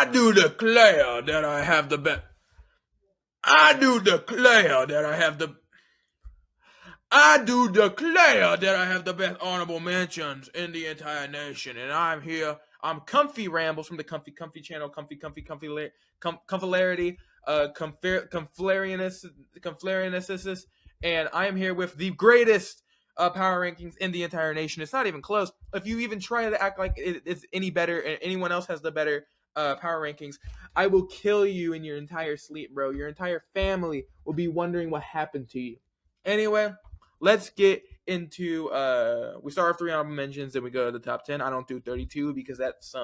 I do declare that I have the best. I do declare that I have the. I do declare that I have the best honorable mentions in the entire nation, and I'm here. I'm Kumph-E Rambles from the Kumph-E channel, Comfilarity, Conflarianissus, and I am here with the greatest power rankings in the entire nation. It's not even close. If you even try to act like it's any better and anyone else has the better power rankings, I will kill you in your entire sleep, bro. Your entire family will be wondering what happened to you. Anyway, let's get into we start with 3 honorable mentions, then we go to the top 10. I don't do 32 because that's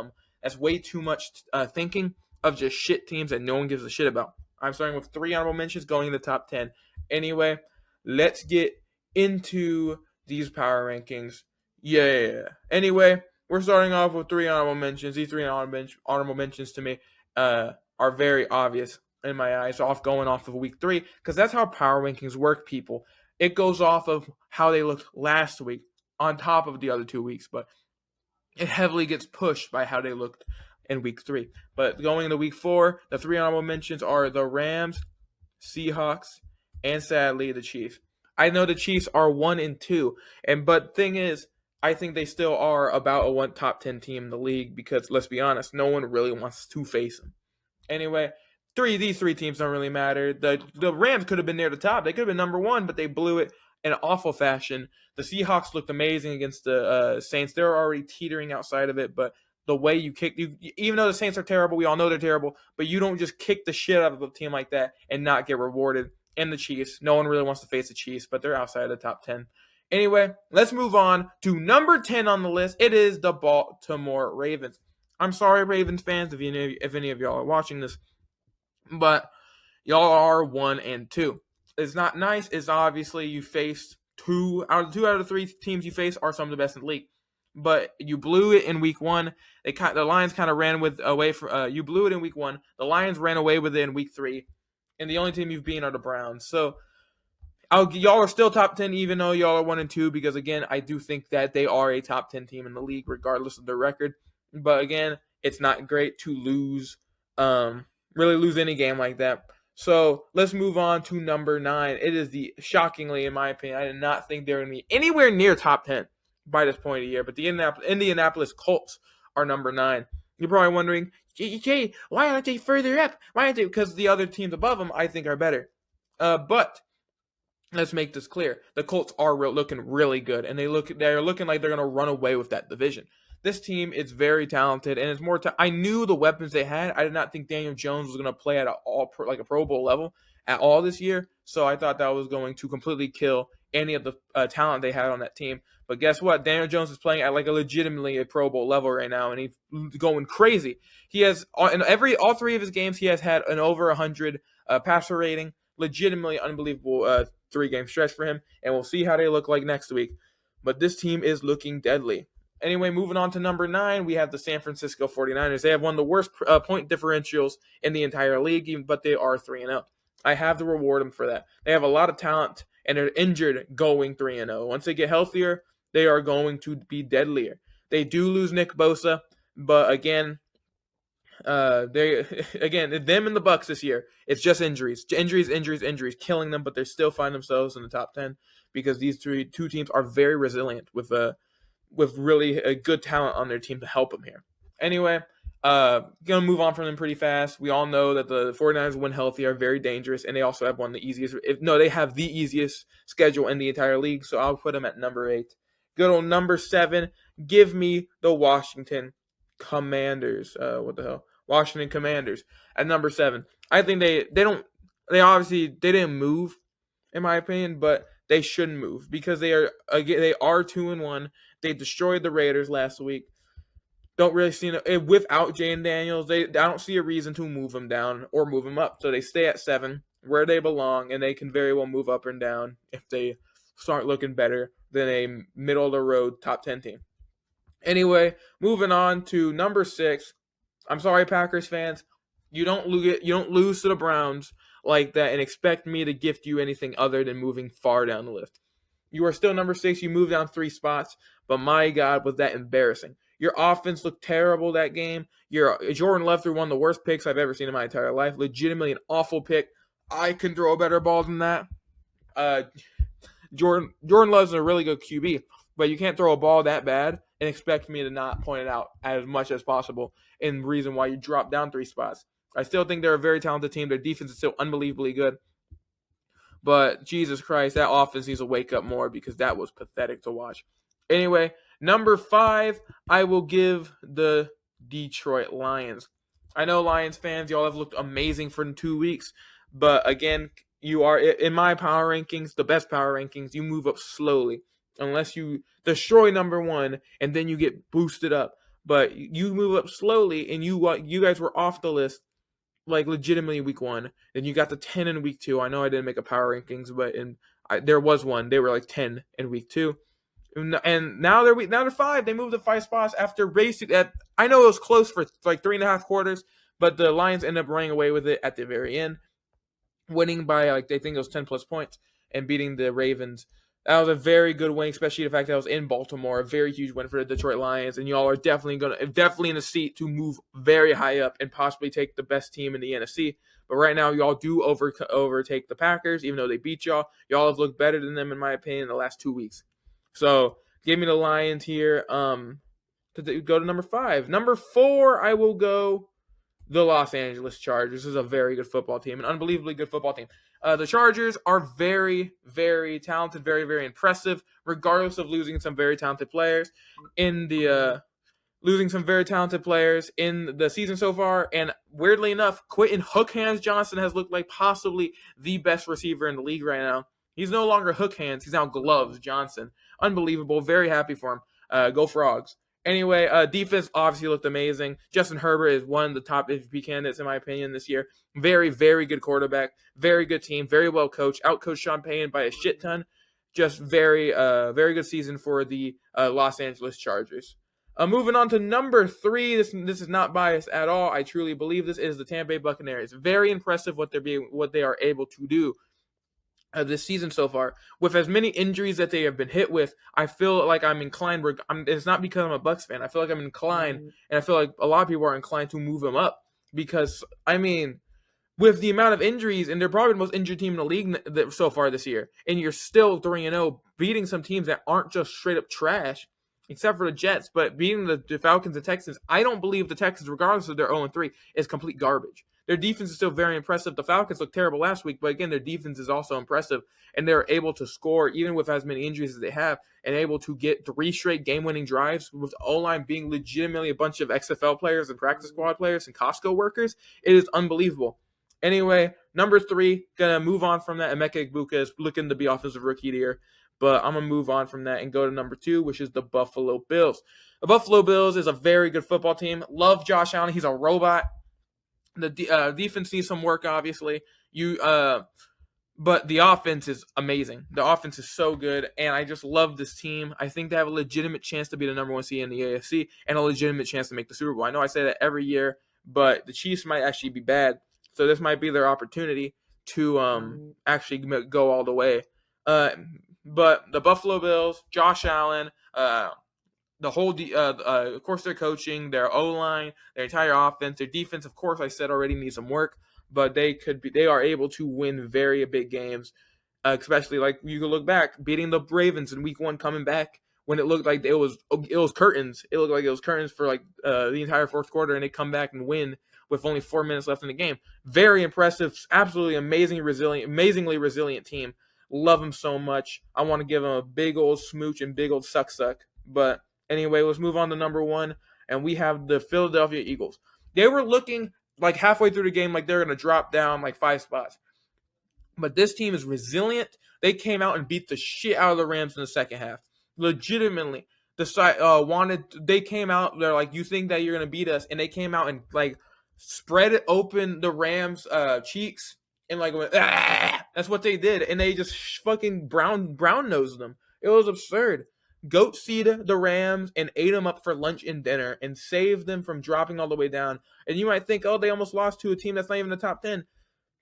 way too much thinking of just shit teams that no one gives a shit about. I'm starting with 3 honorable mentions going in the top 10. Anyway, let's get into these power rankings. Yeah. Anyway, we're starting off with 3 honorable mentions. These 3 honorable mentions to me are very obvious in my eyes, going off of week 3, because that's how power rankings work, people. It goes off of how they looked last week on top of the other 2 weeks, but it heavily gets pushed by how they looked in week 3. But going into week 4, the 3 honorable mentions are the Rams, Seahawks, and sadly the Chiefs. I know the Chiefs are 1-2, but thing is, I think they still are about a top 10 team in the league because, let's be honest, no one really wants to face them. Anyway, these three teams don't really matter. The Rams could have been near the top. They could have been number 1, but they blew it in an awful fashion. The Seahawks looked amazing against the Saints. They're already teetering outside of it, but the way you kick, even though the Saints are terrible, we all know they're terrible, but you don't just kick the shit out of a team like that and not get rewarded. And the Chiefs, no one really wants to face the Chiefs, but they're outside of the top 10. Anyway, let's move on to number 10 on the list. It is the Baltimore Ravens. I'm sorry, Ravens fans, if any of y'all are watching this, but y'all are 1-2. It's not nice. It's obviously you faced two out of the 3 teams you face are some of the best in the league, but you blew it in week 1. The Lions kind of ran away from. You blew it in week 1. The Lions ran away with it in week 3, and the only team you've beaten are the Browns. So y'all are still top 10, even though y'all are 1-2. Because again, I do think that they are a top 10 team in the league, regardless of their record. But again, it's not great to lose, really lose any game like that. So let's move on to number 9. It is shockingly, in my opinion, I did not think they were going to be anywhere near top 10 by this point of the year. But the Indianapolis Colts are number 9. You're probably wondering, Jay, why aren't they further up? Why aren't they? Because the other teams above them, I think, are better. But let's make this clear: the Colts are looking really good, and they're looking like they're going to run away with that division. This team is very talented, and it's more. I knew the weapons they had. I did not think Daniel Jones was going to play at a Pro Bowl level at all this year. So I thought that was going to completely kill any of the talent they had on that team. But guess what? Daniel Jones is playing at legitimately a Pro Bowl level right now, and he's going crazy. He has in all 3 of his games, he has had an over 100 passer rating. Legitimately unbelievable 3-game stretch for him, and we'll see how they look like next week. But this team is looking deadly. Anyway, moving on to number 9, we have the San Francisco 49ers. They have one of the worst point differentials in the entire league, but they are 3-0. I have to reward them for that. They have a lot of talent, and they're injured going 3-0. Once they get healthier, they are going to be deadlier. They do lose Nick Bosa, but again, them and the Bucks this year, it's just injuries, killing them, but they still find themselves in the top 10 because these two teams are very resilient with really a good talent on their team to help them here. Anyway, gonna move on from them pretty fast. We all know that the 49ers, when healthy, are very dangerous, and they also have they have the easiest schedule in the entire league, so I'll put them at number 8. Good old number 7, give me the Washington Commanders. Washington Commanders at number 7. I think they didn't move, in my opinion, but they shouldn't move because they are 2-1. They destroyed the Raiders last week. Don't really see without Jayden Daniels. I don't see a reason to move them down or move them up. So they stay at 7, where they belong, and they can very well move up and down if they start looking better than a middle of the road top 10 team. Anyway, moving on to number 6. I'm sorry, Packers fans. You don't lose to the Browns like that and expect me to gift you anything other than moving far down the list. You are still number 6. You moved down 3 spots, but my God, was that embarrassing. Your offense looked terrible that game. Your Jordan Love threw one of the worst picks I've ever seen in my entire life. Legitimately an awful pick. I can throw a better ball than that. Uh, Jordan Love's a really good QB, but you can't throw a ball that bad and expect me to not point it out as much as possible. And reason why you dropped down 3 spots. I still think they're a very talented team. Their defense is still unbelievably good. But Jesus Christ, that offense needs to wake up more because that was pathetic to watch. Anyway, number 5, I will give the Detroit Lions. I know Lions fans, y'all have looked amazing for 2 weeks, but again, you are in my power rankings, the best power rankings. You move up slowly unless you destroy number 1 and then you get boosted up. But you move up slowly, and you guys were off the list like legitimately week 1. Then you got the 10 in week 2. I know I didn't make a power rankings, but there was one. They were like 10 in week 2. And now they're 5. They moved to 5 spots after racing. I know it was close for like 3.5 quarters, but the Lions ended up running away with it at the very end, winning by like they think it was 10 plus points and beating the Ravens. That was a very good win, especially the fact that I was in Baltimore. A very huge win for the Detroit Lions, and y'all are definitely in the seat to move very high up and possibly take the best team in the NFC. But right now, y'all do overtake the Packers, even though they beat y'all. Y'all have looked better than them, in my opinion, in the last 2 weeks. So give me the Lions here. To go to number 5. Number 4, I will go the Los Angeles Chargers. This is a very good football team, an unbelievably good football team. The Chargers are very, very talented, very, very impressive, regardless of losing some very talented players in the season so far. And weirdly enough, Quentin Hook Hands Johnson has looked like possibly the best receiver in the league right now. He's no longer Hook Hands. He's now Gloves Johnson. Unbelievable. Very happy for him. Go Frogs. Anyway, defense obviously looked amazing. Justin Herbert is one of the top MVP candidates, in my opinion, this year. Very, very good quarterback. Very good team. Very well coached. Outcoached Sean Payton by a shit ton. Just very, very good season for the Los Angeles Chargers. Moving on to number 3. This is not biased at all. I truly believe this is the Tampa Bay Buccaneers. Very impressive what they are able to do this season so far. With as many injuries that they have been hit with, I feel like I'm inclined. It's not because I'm a Bucs fan. I feel like I'm inclined, and I feel like a lot of people are inclined to move them up because, I mean, with the amount of injuries, and they're probably the most injured team in the league so far this year, and you're still 3-0, beating some teams that aren't just straight up trash, except for the Jets, but beating the Falcons and Texans. I don't believe the Texans, regardless of their 0-3, is complete garbage. Their defense is still very impressive. The Falcons looked terrible last week, but again, their defense is also impressive, and they're able to score even with as many injuries as they have, and able to get 3 straight game-winning drives with O-line being legitimately a bunch of XFL players and practice squad players and Costco workers. It is unbelievable. Anyway, number 3, gonna move on from that. Emeka Egbuka is looking to be offensive rookie of the year, but I'm gonna move on from that and go to number 2, which is the Buffalo Bills. The Buffalo Bills is a very good football team. Love Josh Allen. He's a robot. The defense needs some work, obviously. But the offense is amazing. The offense is so good, and I just love this team. I think they have a legitimate chance to be the number 1 seed in the AFC and a legitimate chance to make the Super Bowl. I know I say that every year, but the Chiefs might actually be bad, so this might be their opportunity to actually go all the way. But the Buffalo Bills, Josh Allen, the whole, of course, their coaching, their O-line, their entire offense, their defense, of course, I said already needs some work, but they are able to win very big games, especially like you can look back, beating the Ravens in week 1, coming back when it looked like it was curtains. It looked like it was curtains for like the entire fourth quarter, and they come back and win with only 4 minutes left in the game. Very impressive, absolutely amazingly resilient team. Love them so much. I want to give them a big old smooch and big old suck. But anyway, let's move on to number 1, and we have the Philadelphia Eagles. They were looking like halfway through the game like they're going to drop down like 5 spots. But this team is resilient. They came out and beat the shit out of the Rams in the second half. Legitimately. They came out, they're like, you think that you're going to beat us? And they came out and like spread it open the Rams' cheeks and like went, ah! That's what they did. And they just fucking brown-nosed them. It was absurd. Goat feed the Rams and ate them up for lunch and dinner and saved them from dropping all the way down. And you might think, oh, they almost lost to a team that's not even in the top 10.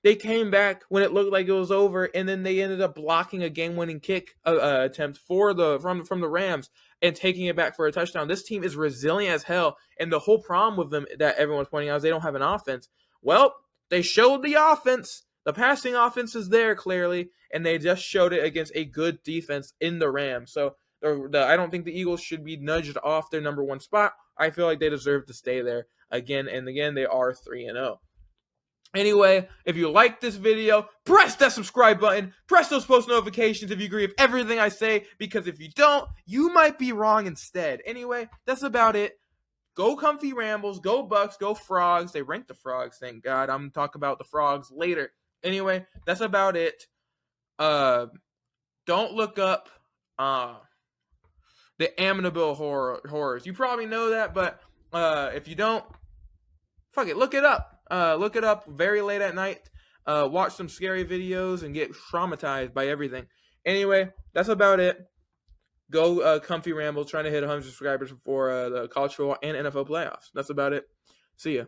They came back when it looked like it was over, and then they ended up blocking a game-winning kick attempt from the Rams and taking it back for a touchdown. This team is resilient as hell, and the whole problem with them that everyone's pointing out is they don't have an offense. Well, they showed the offense. The passing offense is there clearly, and they just showed it against a good defense in the Rams. So I don't think the Eagles should be nudged off their number one spot. I feel like they deserve to stay there again and again. They are 3-0. Anyway, if you like this video, press that subscribe button, press those post notifications if you agree with everything I say, because if you don't, you might be wrong instead. Anyway, that's about it. Go Kumph-E Rambles, go Bucks, go Frogs. They ranked the Frogs, thank God. I'm going to talk about the Frogs later. Anyway, that's about it. Don't look up the Amityville horrors. You probably know that, but if you don't, fuck it, look it up. Look it up very late at night. Watch some scary videos and get traumatized by everything. Anyway, that's about it. Go Kumph-E Ramble, trying to hit 100 subscribers before the college football and NFL playoffs. That's about it. See ya.